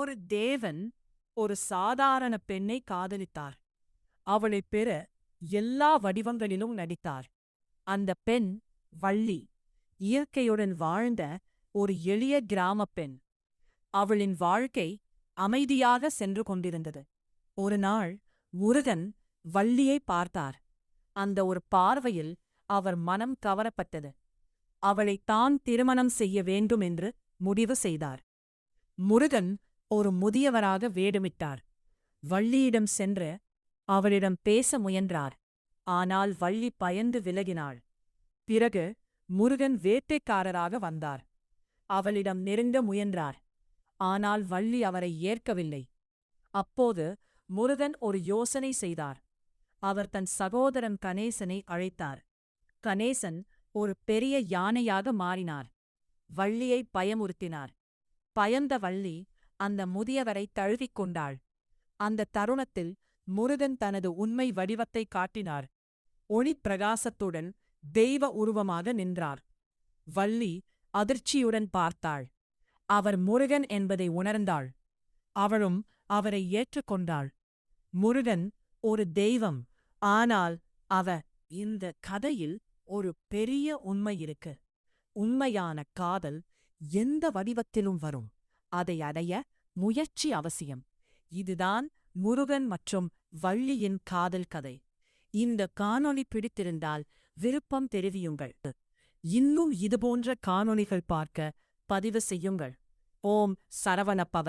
ஒரு தேவன் ஒரு சாதாரண பெண்ணை காதலித்தார். அவளைப் பெற எல்லா வடிவங்களிலும் நடித்தார். அந்த பெண் வள்ளி, இயற்கையுடன் வாழ்ந்த ஒரு எளிய கிராமப் பெண். அவளின் வாழ்க்கை அமைதியாக சென்று கொண்டிருந்தது. ஒரு நாள் முருகன் வள்ளியை பார்த்தார். அந்த ஒரு பார்வையில் அவர் மனம் கவரப்பட்டது. அவளைத் தான் திருமணம் செய்ய வேண்டும் என்று முடிவு செய்தார். முருகன் ஒரு முதியவராக வேடமிட்டார். வள்ளியிடம் சென்று அவளிடம் பேச முயன்றார். ஆனால் வள்ளி பயந்து விலகினாள். பிறகு முருகன் வேட்டைக்காரராக வந்தார். அவளிடம் நெருங்க முயன்றார். ஆனால் வள்ளி அவரை ஏற்கவில்லை. அப்போது முருகன் ஒரு யோசனை செய்தார். அவர் தன் சகோதரன் கணேசனை அழைத்தார். கணேசன் ஒரு பெரிய யானையாக மாறினார். வள்ளியை பயமுறுத்தினார். பயந்த வள்ளி அந்த முதியவரை தழுவிக் கொண்டாள். அந்த தருணத்தில் முருகன் தனது உண்மை வடிவத்தை காட்டினார். ஒளிப்பிரகாசத்துடன் தெய்வ உருவமாக நின்றார். வள்ளி அதிர்ச்சியுடன் பார்த்தாள். அவர் முருகன் என்பதை உணர்ந்தாள். அவளும் அவரை ஏற்றுக்கொண்டாள். முருகன் ஒரு தெய்வம். ஆனால் இந்த கதையில் ஒரு பெரிய உண்மை இருக்கு. உண்மையான காதல் எந்த வடிவத்திலும் வரும். அதை அடைய முயற்சி அவசியம். இதுதான் முருகன் மற்றும் வள்ளியின் காதல் கதை. இந்த காணொளி பிடித்திருந்தால் விருப்பம் தெரிவியுங்கள். இன்னும் இதுபோன்ற காணொளிகள் பார்க்க பதிவு செய்யுங்கள். ஓம் சரவணபவ.